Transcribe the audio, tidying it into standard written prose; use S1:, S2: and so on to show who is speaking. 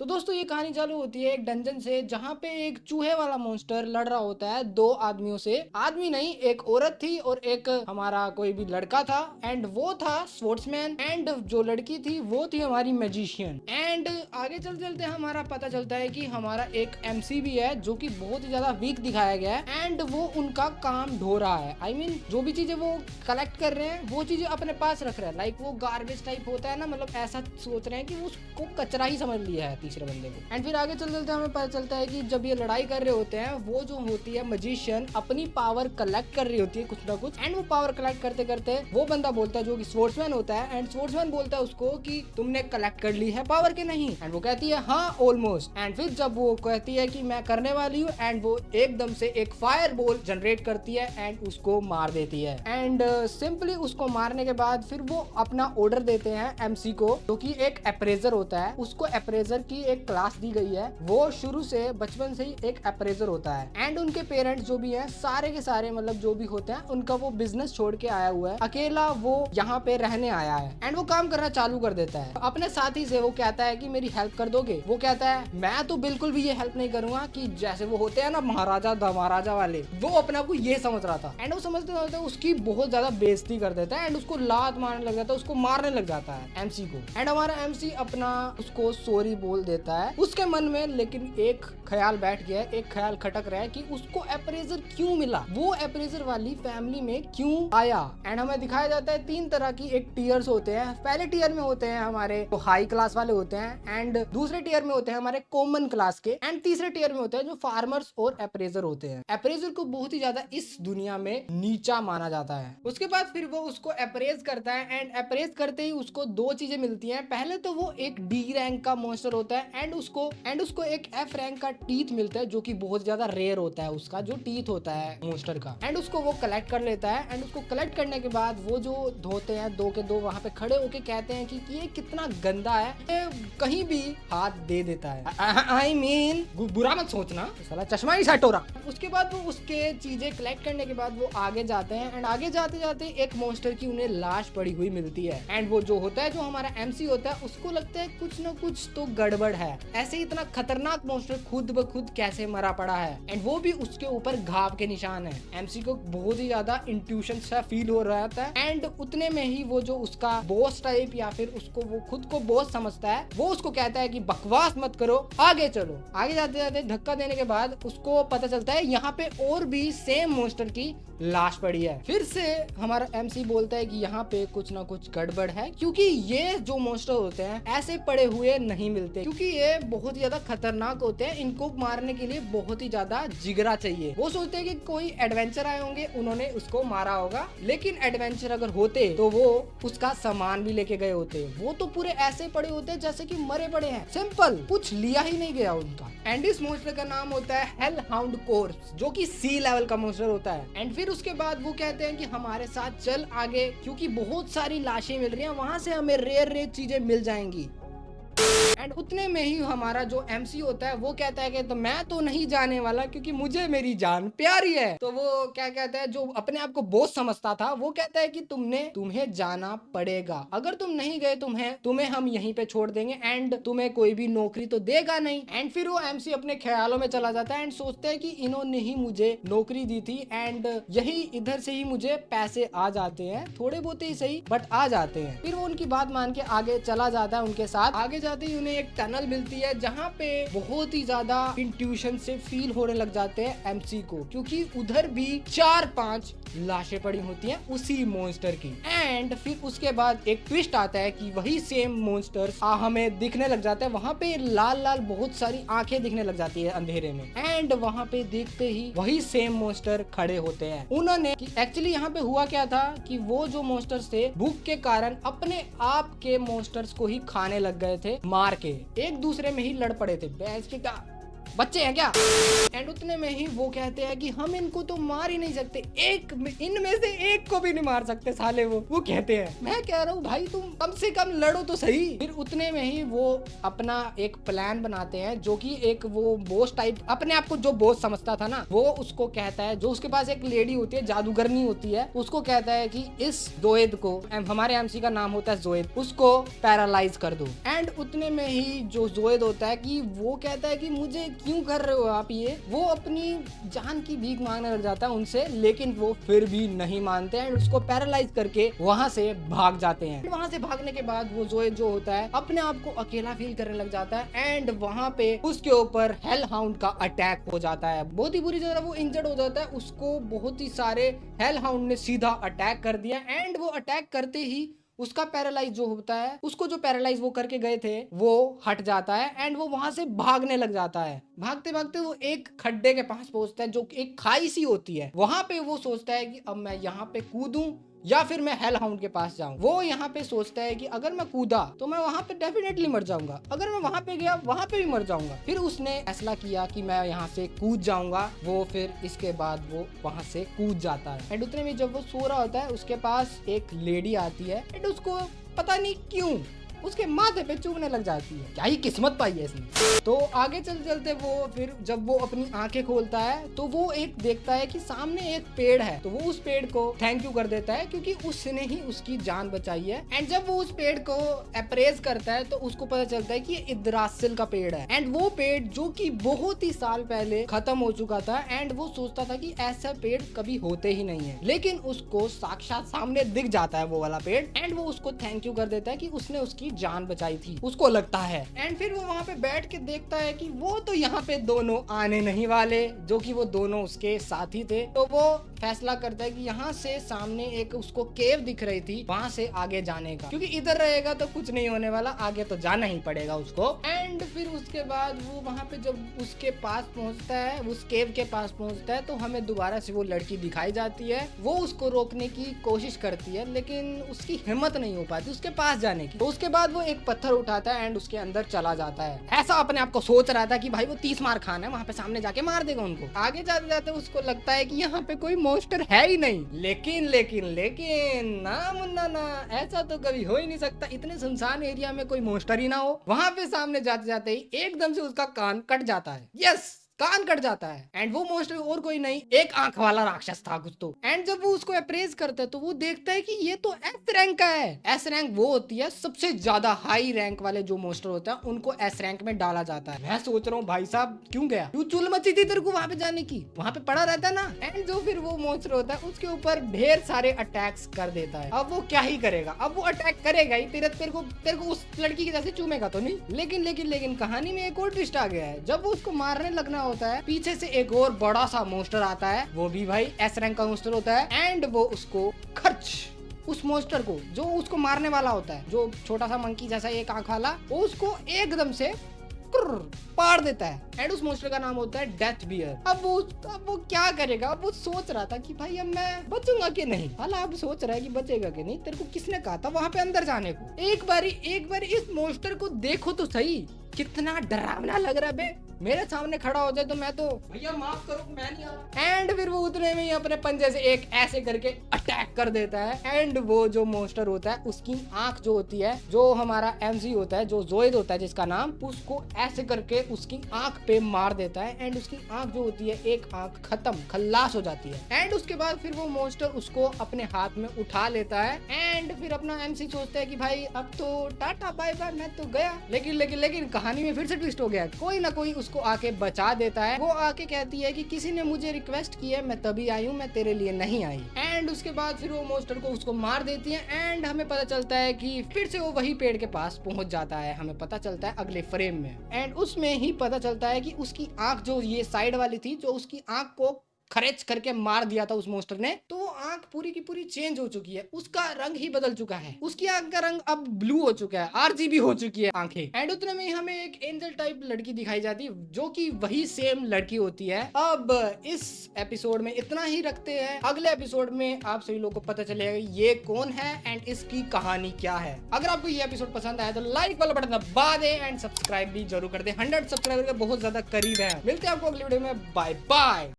S1: तो दोस्तों ये कहानी चालू होती है एक डंजन से, जहाँ पे एक चूहे वाला मॉन्स्टर लड़ रहा होता है दो आदमियों से। आदमी नहीं, एक औरत थी और एक हमारा कोई भी लड़का था। एंड वो था स्पोर्ट्समैन एंड जो लड़की थी वो थी हमारी मैजिशियन। एंड आगे चलते चलते हमारा पता चलता है कि हमारा एक एमसी भी है जो कि बहुत ही ज्यादा वीक दिखाया गया है। एंड वो उनका काम ढो रहा है। I mean, जो भी चीजें वो कलेक्ट कर रहे हैं वो चीजें अपने पास रख रहे हैं। लाइक वो गार्बेज टाइप होता है ना, मतलब ऐसा सोच रहे हैं कि उसको कचरा ही समझ लिया है तीसरे बंदे को। एंड फिर आगे चलते चलते हमें पता चलता है कि जब ये लड़ाई कर रहे होते हैं, वो जो होती है मैजिशियन अपनी पावर कलेक्ट कर रही होती है कुछ ना कुछ। एंड वो पावर कलेक्ट करते करते वो बंदा बोलता है जो कि स्पोर्ट्समैन होता है। एंड स्पोर्ट्समैन बोलता है उसको कि तुमने कलेक्ट कर ली है पावर के नहीं। एंड वो कहती है हाँ ऑलमोस्ट। एंड फिर जब वो कहती है कि मैं करने वाली हूँ, एंड वो एकदम से एक फायर बॉल जनरेट करती है एंड उसको मार देती है। एंड सिंपली उसको मारने के बाद फिर वो अपना ऑर्डर देते हैं एमसी को, जो कि एक अप्रेजर होता है। उसको अप्रेजर की एक क्लास दी गई है। वो शुरू से बचपन से ही एक अप्रेजर होता है। एंड उनके पेरेंट्स जो भी हैं सारे के सारे, मतलब जो भी होते हैं, उनका वो बिजनेस छोड़ के आया हुआ है। अकेला वो यहाँ पे रहने आया है। एंड वो काम करना चालू कर देता है अपने साथी से। वो कहता है कि मेरी हेल्प कर दोगे? वो कहता है मैं तो बिल्कुल भी ये हेल्प नहीं करूंगा। कि जैसे वो होते हैं ना महाराजा महाराजा वाले, वो अपने आप को ये समझ रहा था। एंड वो समझते समझते उसकी बहुत ज्यादा बेइज्जती कर देता है एंड उसको लात मारने लग जाता है, उसको मारने लग जाता है एमसी को। एंड हमारा एमसी अपना उसको सॉरी बोल देता है उसके मन में। लेकिन एक ख्याल बैठ गया है, एक ख्याल खटक रहा है कि उसको अप्रेजर क्यों मिला, वो अप्रेजर वाली फैमिली में क्यों आया। एंड हमें दिखाया जाता है तीन तरह की एक टीयर्स होते हैं। पहले टीयर में होते हैं हमारे जो हाई क्लास वाले होते हैं, एंड दूसरे टीयर में होते हैं हमारे कॉमन क्लास के, एंड तीसरे टीयर में होते हैं जो फार्मर्स और अप्रेजर होते हैं। अप्रेजर को बहुत ही ज्यादा इस दुनिया में नीचा माना जाता है। उसके बाद फिर वो उसको अप्रेज करता है एंड अप्रेज करते ही उसको दो चीजें मिलती हैं। पहले तो वो एक डी रैंक का मॉन्स्टर होता है एंड उसको एक एफ रैंक का टीथ मिलता है, जो कि बहुत ज्यादा रेयर होता है उसका जो टीथ होता है मॉन्स्टर का। एंड उसको वो कलेक्ट कर लेता है। एंड उसको कलेक्ट करने के बाद वो जो धोते हैं दो के दो वहां पे खड़े होके कहते हैं कि ये कितना गंदा है, ये कहीं भी हाथ दे देता है। आई मीन बुरा मत सोचना, साला चश्मा ही सेट हो रहा। उसके बाद वो उसके चीजें कलेक्ट करने के बाद वो आगे जाते हैं। एंड आगे जाते जाते एक मॉन्स्टर की उन्हें लाश पड़ी हुई मिलती है। एंड वो जो होता है, जो हमारा एमसी होता है, उसको लगता है कुछ ना कुछ तो गड़बड़ है। ऐसे इतना खतरनाक मॉन्स्टर खुद ब खुद कैसे मरा पड़ा है, एंड वो भी उसके ऊपर घाव के निशान है। एमसी को बहुत ही ज्यादा इंट्यूशन सा फील हो रहा था। एंड उतने में ही वो जो उसका बॉस टाइप या फिर उसको वो खुद को बॉस समझता है, वो उसको कहता है कि बकवास मत करो, आगे चलो। आगे जाते जाते धक्का देने के बाद उसको पता चलता है यहाँ पे और भी सेम मॉन्स्टर की लाश पड़ी है। फिर से हमारा एमसी बोलता है कि यहाँ पे कुछ ना कुछ गड़बड़ है, क्योंकि ये जो मॉन्स्टर होते हैं ऐसे पड़े हुए नहीं मिलते, क्योंकि ये बहुत ही ज्यादा खतरनाक होते हैं। इनको मारने के लिए बहुत ही ज्यादा जिगरा चाहिए। वो सोचते हैं कि कोई एडवेंचर आए होंगे, उन्होंने उसको मारा होगा। लेकिन एडवेंचर अगर होते तो वो उसका सामान भी लेके गए होते। वो तो पूरे ऐसे पड़े होते जैसे कि मरे पड़े हैं, सिंपल, कुछ लिया ही नहीं गया उनका। एंड इस मॉन्स्टर का नाम होता है हेल हाउंड कोर्प्स, जो कि सी लेवल का मॉन्स्टर होता है। एंड फिर उसके बाद वो कहते हैं कि हमारे साथ चल आगे, क्योंकि बहुत सारी लाशें मिल रही हैं, वहां से हमें रेयर चीजें मिल जाएंगी। एंड उतने में ही हमारा जो एमसी होता है वो कहता है कि तो मैं तो नहीं जाने वाला, क्योंकि मुझे मेरी जान प्यारी है। तो वो क्या कहता है, जो अपने आप को बॉस समझता था, वो कहता है कि तुम्हें जाना पड़ेगा। अगर तुम नहीं गए तुम्हें हम यहीं पे छोड़ देंगे एंड तुम्हें कोई भी नौकरी तो देगा नहीं। एंड फिर वो एमसी अपने ख्यालों में चला जाता है एंड सोचता है कि इन्होंने ही मुझे नौकरी दी थी एंड यही इधर से ही मुझे पैसे आ जाते हैं, थोड़े बहुत ही सही बट आ जाते हैं। फिर वो उनकी बात मान के आगे चला जाता है उनके साथ। आगे जाते ही उन्हें एक टनल मिलती है, जहाँ पे बहुत ही ज्यादा इंट्यूशन से फील होने लग जाते हैं एमसी को, क्योंकि उधर भी 4-5 लाशें पड़ी होती हैं उसी मॉन्स्टर की। एंड फिर उसके बाद एक ट्विस्ट आता है कि वही सेम मॉन्स्टर्स हमें दिखने लग जाते हैं। वहां पे लाल लाल बहुत सारी आंखें दिखने लग जाती है अंधेरे में। एंड वहां पे देखते ही वही सेम मॉन्स्टर खड़े होते हैं। उन्होंने एक्चुअली यहाँ पे हुआ क्या था कि वो जो मॉन्स्टर्स थे भूख के कारण अपने आप के मॉन्स्टर्स को ही खाने लग गए थे, मार के एक दूसरे में ही लड़ पड़े थे। बच्चे हैं क्या? एंड उतने में ही वो कहते हैं कि हम इनको तो मार ही नहीं सकते, इनमें से एक को भी नहीं मार सकते साले। वो कहते हैं, मैं कह रहा हूँ भाई तुम कम से कम लड़ो तो सही। फिर उतने में ही वो अपना एक प्लान बनाते हैं, जो कि एक वो बॉस टाइप, अपने आप को जो बॉस समझता था ना, वो उसको कहता है, जो उसके पास एक लेडी होती है, जादूगरनी होती है, उसको कहता है कि इस जोएद को, हमारे एमसी का नाम होता है जोएद, उसको पैरालाइज कर दो। एंड उतने में ही जो जोएद होता है कि वो कहता है कि मुझे क्यों कर रहे हो आप ये, वो अपनी जान की भीख मांगने लग जाता है उनसे, लेकिन वो फिर भी नहीं मानते एंड उसको पैरालाइज करके वहां से भाग जाते हैं। वहां से भागने के बाद वो जोएद जो होता है अपने आप को अकेला फील करने लग जाता है एंड वहां पे उसके ऊपर हेल हाउंड का अटैक हो जाता है। बहुत ही बुरी तरह वो इंजर्ड हो जाता है, उसको बहुत ही सारे हेल हाउंड ने सीधा अटैक कर दिया एंड वो अटैक करते ही उसका पैरालाइज जो होता है, उसको जो पैरालाइज वो करके गए थे वो हट जाता है एंड वो वहां से भागने लग जाता है। भागते भागते वो एक खड्डे के पास पहुंचता है, जो एक खाई सी होती है। वहां पे वो सोचता है कि अब मैं यहाँ पे कूदूं या फिर मैं हेल हाउंड के पास जाऊं। वो यहाँ पे सोचता है कि अगर मैं कूदा तो मैं वहां पे डेफिनेटली मर जाऊंगा, अगर मैं वहां पे गया वहां पे भी मर जाऊंगा। फिर उसने फैसला किया कि मैं यहाँ से कूद जाऊंगा। वो फिर इसके बाद वो वहां से कूद जाता है एंड उतने में जब वो सो रहा होता है उसके पास एक लेडी आती है एंड उसको पता नहीं क्यों उसके माथे पे चूमने लग जाती है। क्या ही किस्मत पाई है इसने। तो आगे चलते वो फिर जब वो अपनी आंखें खोलता है तो वो एक देखता है कि सामने एक पेड़ है, तो वो उस पेड़ को थैंक यू कर देता है क्योंकि उसने ही उसकी जान बचाई है। एंड जब वो उस पेड़ को अप्रेज करता है तो उसको पता चलता है कि ये इद्रासिल का पेड़ है एंड वो पेड़ जो कि बहुत ही साल पहले खत्म हो चुका था एंड वो सोचता था कि ऐसा पेड़ कभी होते ही नहीं है, लेकिन उसको साक्षात सामने दिख जाता है वो वाला पेड़ एंड वो उसको थैंक यू कर देता है कि उसने उसकी जान बचाई थी, उसको लगता है। एंड फिर वो वहां पे बैठ के देखता है कि वो तो यहाँ पे दोनों आने नहीं वाले, जो कि वो दोनों उसके साथी थे। तो वो फैसला करता है कि यहाँ से सामने एक उसको केव दिख रही थी, वहां से आगे जाने का, क्योंकि इधर रहेगा तो कुछ नहीं होने वाला, आगे तो जाना ही पड़ेगा उसको। एंड फिर उसके बाद वो वहां पे जब उसके पास पहुंचता है, उस केव के पास पहुंचता है, तो हमें दोबारा से वो लड़की दिखाई जाती है। वो उसको रोकने की कोशिश करती है लेकिन उसकी हिम्मत नहीं हो पाती उसके पास जाने की। तो उसके बाद वो एक पत्थर उठाता है एंड उसके अंदर चला जाता है। ऐसा अपने आप को सोच रहा था कि भाई वो 30 मार खाना है, वहां पे सामने जाके मार देगा उनको। आगे जाते जाते उसको लगता है कि यहाँ पे कोई मॉन्स्टर है ही नहीं, लेकिन ना मुन्ना ना, ऐसा तो कभी हो ही नहीं सकता, इतने सुनसान एरिया में कोई मॉन्स्टर ही ना हो। वहां पे सामने जाते जाते ही एकदम से उसका कान कट जाता है। यस, कान कट जाता है एंड वो मॉन्स्टर और कोई नहीं, एक आंख वाला राक्षस था कुछ तो। एंड जब वो उसको अप्रेज करता है तो वो देखता है कि ये तो एस रैंक का है। एस रैंक वो होती है सबसे ज्यादा हाई रैंक वाले जो मॉन्स्टर होता है उनको एस रैंक में डाला जाता है। मैं सोच रहा हूँ भाई साहब क्यों गया, क्यों चुल मची थी तेरे को वहां पे जाने की, वहां पे पड़ा रहता ना। एंड जो फिर वो मॉन्स्टर होता है उसके ऊपर ढेर सारे अटैक्स कर देता है। अब वो क्या ही करेगा, अब वो अटैक करेगा ही, तेरे को उस लड़की की जैसे चूमेगा तो नहीं। लेकिन कहानी में एक और ट्विस्ट आ गया है। जब वो उसको मारने लगना होता है पीछे से एक और बड़ा सा मॉन्स्टर आता है, वो भी भाई एस रैंक का मॉन्स्टर होता है एंड वो उसको खर्च, उस मॉन्स्टर को जो उसको मारने वाला होता है, जो छोटा सा मंकी जैसा एक आंख वाला, वो उसको एकदम से पाड़ देता है एंड उस मॉन्स्टर का नाम होता है डेथ बियर। अब वो क्या करेगा, अब वो सोच रहा था कि भाई अब मैं बचूंगा कि नहीं। हालांकि अब सोच रहा है कि बचेगा कि नहीं, तेरे को किसने कहा था वहां पे अंदर जाने को। एक बारी इस मॉन्स्टर को देखो तो सही, कितना डरावना लग रहा है बे। मेरे सामने खड़ा हो जाए तो मैं तो भैया माफ करो मैं नहीं आ रहा। एंड फिर वो उतने में ही अपने पंजे से एक ऐसे करके अटैक कर देता है एंड वो जो मॉन्स्टर होता है उसकी आंख जो होती है, जो हमारा एमजी होता है, जो जोएद होता है जिसका नाम, उसको ऐसे करके उसकी आंख पे मार देता है एंड उसकी आंख जो होती है, एक आंख खत्म, खल्लास हो जाती है। एंड उसके बाद फिर वो मॉन्स्टर उसको अपने हाथ में उठा लेता है एंड फिर अपना एमसी सोचता है कि भाई अब तो टाटा बाय बाय, मैं तो गया। लेकिन कहानी में फिर से ट्विस्ट हो गया, कोई ना कोई उसको आके बचा देता है। वो आके कहती है कि किसी ने मुझे रिक्वेस्ट की है, मैं तभी आई हूँ, मैं तेरे लिए नहीं आई। एंड उसके बाद फिर वो मॉन्स्टर को उसको मार देती है एंड हमें पता चलता है कि फिर से वो वही पेड़ के पास पहुंच जाता है। हमें पता चलता है अगले फ्रेम में एंड उसमें ही पता चलता है कि उसकी आंख जो ये साइड वाली थी, जो उसकी आंख को खरेच करके मार दिया था उस मॉन्स्टर ने, तो वो आंख पूरी की पूरी चेंज हो चुकी है, उसका रंग ही बदल चुका है, उसकी आंख का रंग अब ब्लू हो चुका है, आरजीबी हो चुकी है आंखें। एंड उतने में हमें एक एंजल टाइप लड़की दिखाई जाती है जो कि वही सेम लड़की होती है। अब इस एपिसोड में इतना ही रखते हैं, अगले एपिसोड में आप सभी लोगों को पता चलेगा ये कौन है एंड इसकी कहानी क्या है। अगर आपको ये एपिसोड पसंद आया तो लाइक वाला बटन दबा दे एंड सब्सक्राइब भी जरूर कर दे। 100 सब्सक्राइबर के बहुत ज्यादा करीब है। मिलते हैं आपको अगली वीडियो में, बाय बाय।